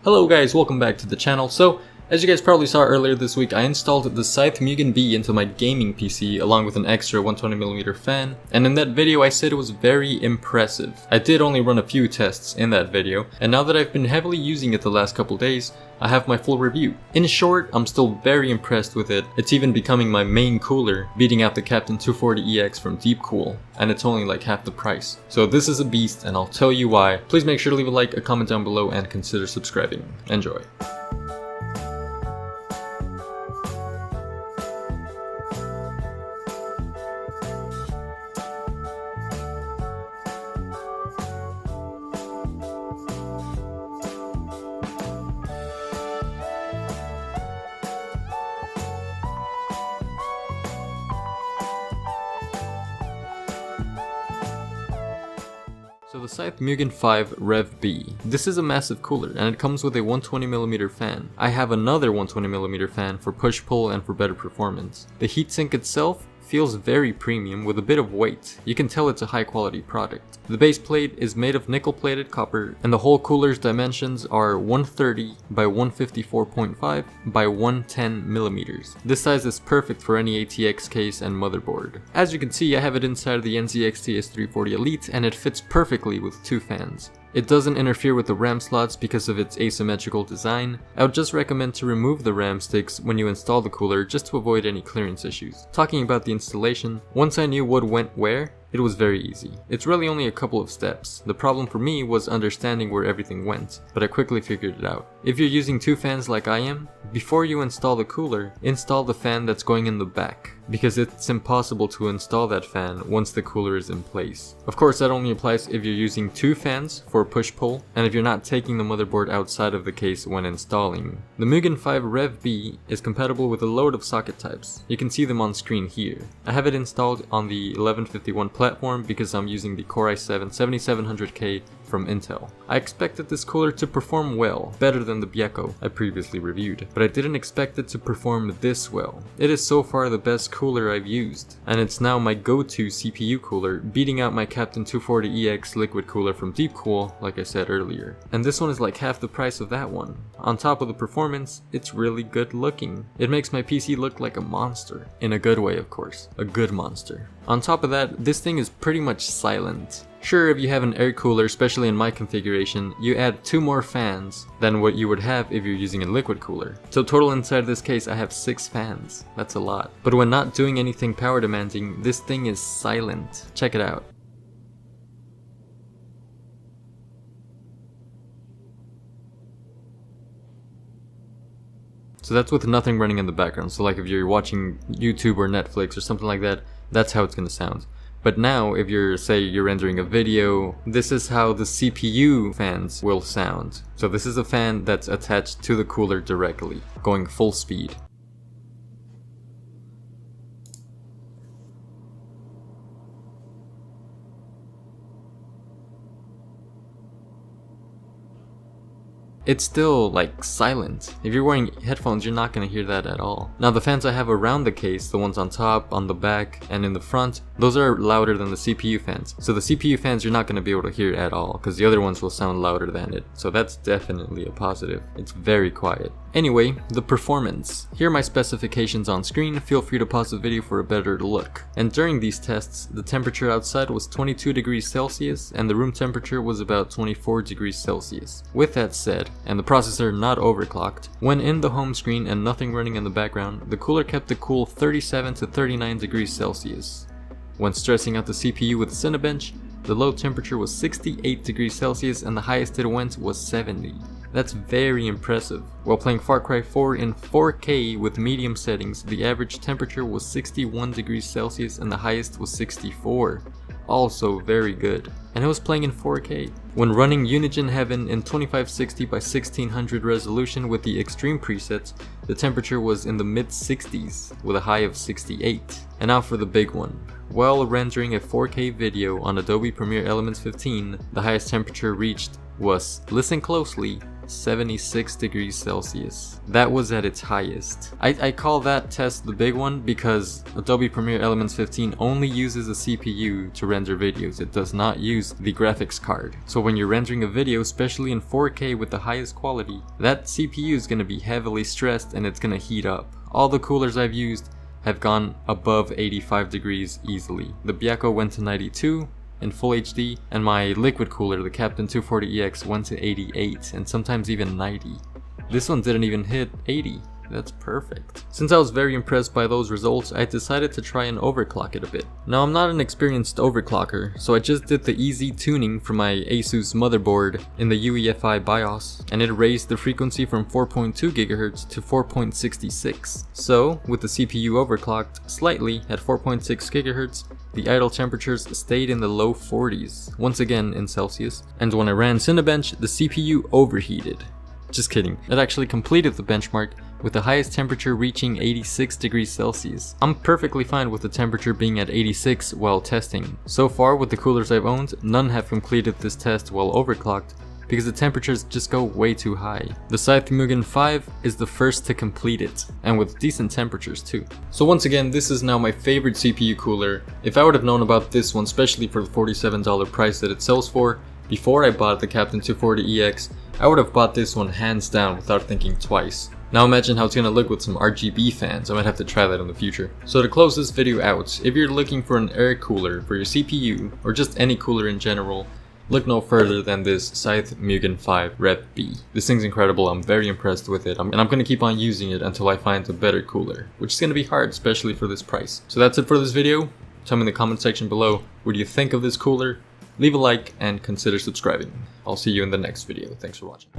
Hello guys, welcome back to the channel. So, as you guys probably saw earlier this week, I installed the Scythe Mugen B into my gaming PC along with an extra 120mm fan, and in that video I said it was very impressive. I did only run a few tests in that video, and now that I've been heavily using it the last couple days, I have my full review. In short, I'm still very impressed with it. It's even becoming my main cooler, beating out the Captain 240EX from Deepcool, and it's only like half the price. So this is a beast, and I'll tell you why. Please make sure to leave a like, a comment down below, and consider subscribing. Enjoy. So the Scythe Mugen 5 Rev B. This is a massive cooler and it comes with a 120mm fan. I have another 120mm fan for push-pull and for better performance. The heatsink itself feels very premium with a bit of weight. You can tell it's a high quality product. The base plate is made of nickel plated copper and the whole cooler's dimensions are 130 by 154.5 by 110mm. This size is perfect for any ATX case and motherboard. As you can see, I have it inside of the NZXT S340 Elite and it fits perfectly with two fans. It doesn't interfere with the RAM slots because of its asymmetrical design. I would just recommend to remove the RAM sticks when you install the cooler just to avoid any clearance issues. Talking about the installation, once I knew what went where, it was very easy. It's really only a couple of steps. The problem for me was understanding where everything went, but I quickly figured it out. If you're using two fans like I am, before you install the cooler, install the fan that's going in the back, because it's impossible to install that fan once the cooler is in place. Of course, that only applies if you're using two fans for push-pull, and if you're not taking the motherboard outside of the case when installing. The Mugen 5 Rev B is compatible with a load of socket types. You can see them on screen here. I have it installed on the 1151 platform because I'm using the Core i7 7700K from Intel. I expected this cooler to perform well, better than the Bjeko I previously reviewed, but I didn't expect it to perform this well. It is so far the best cooler I've used, and it's now my go-to CPU cooler, beating out my Captain 240EX liquid cooler from Deepcool, like I said earlier. And this one is like half the price of that one. On top of the performance, it's really good looking. It makes my PC look like a monster. In a good way, of course. A good monster. On top of that, this thing is pretty much silent. Sure, if you have an air cooler, especially in my configuration, you add two more fans than what you would have if you're using a liquid cooler. So total inside this case I have 6 fans. That's a lot. But when not doing anything power demanding, this thing is silent. Check it out. So that's with nothing running in the background. So like if you're watching YouTube or Netflix or something like that, that's how it's gonna sound. But now, if you're rendering a video, this is how the CPU fans will sound. So this is a fan that's attached to the cooler directly, going full speed. It's still like silent. If you're wearing headphones, you're not gonna hear that at all. Now the fans I have around the case, the ones on top, on the back, and in the front, those are louder than the CPU fans. So the CPU fans you're not gonna be able to hear at all, because the other ones will sound louder than it. So that's definitely a positive. It's very quiet. Anyway, the performance. Here are my specifications on screen, feel free to pause the video for a better look. And during these tests, the temperature outside was 22 degrees Celsius and the room temperature was about 24 degrees Celsius. With that said, and the processor not overclocked, when in the home screen and nothing running in the background, the cooler kept a cool 37 to 39 degrees Celsius. When stressing out the CPU with Cinebench, the low temperature was 68 degrees Celsius and the highest it went was 70. That's very impressive. While playing Far Cry 4 in 4K with medium settings, the average temperature was 61 degrees Celsius and the highest was 64. Also very good. And I was playing in 4K. When running Unigine Heaven in 2560 by 1600 resolution with the extreme presets, the temperature was in the mid 60s with a high of 68. And now for the big one. While rendering a 4K video on Adobe Premiere Elements 15, the highest temperature reached was, listen closely, 76 degrees Celsius. That was at its highest. I call that test the big one because Adobe Premiere Elements 15 only uses a CPU to render videos. It does not use the graphics card. So when you're rendering a video, especially in 4K with the highest quality, that CPU is going to be heavily stressed and it's going to heat up. All the coolers I've used have gone above 85 degrees easily. The Biako went to 92 in full HD, and my liquid cooler, the Captain 240EX, went to 88 and sometimes even 90. This one didn't even hit 80. That's perfect. Since I was very impressed by those results, I decided to try and overclock it a bit. Now I'm not an experienced overclocker, so I just did the easy tuning for my Asus motherboard in the UEFI BIOS, and it raised the frequency from 4.2 GHz to 4.66. So, with the CPU overclocked slightly at 4.6 GHz, the idle temperatures stayed in the low 40s, once again in Celsius, and when I ran Cinebench, the CPU overheated. Just kidding, it actually completed the benchmark with the highest temperature reaching 86 degrees Celsius. I'm perfectly fine with the temperature being at 86 while testing. So far with the coolers I've owned, none have completed this test while overclocked because the temperatures just go way too high. The Scythe Mugen 5 is the first to complete it, and with decent temperatures too. So once again, this is now my favorite CPU cooler. If I would have known about this one, especially for the $47 price that it sells for, before I bought the Captain 240EX, I would have bought this one hands down without thinking twice. Now imagine how it's gonna look with some RGB fans. I might have to try that in the future. So to close this video out, if you're looking for an air cooler for your CPU, or just any cooler in general, look no further than this Scythe Mugen 5 Rev B. This thing's incredible, I'm very impressed with it, and I'm gonna keep on using it until I find a better cooler, which is gonna be hard, especially for this price. So that's it for this video. Tell me in the comment section below, what do you think of this cooler? Leave a like and consider subscribing. I'll see you in the next video. Thanks for watching.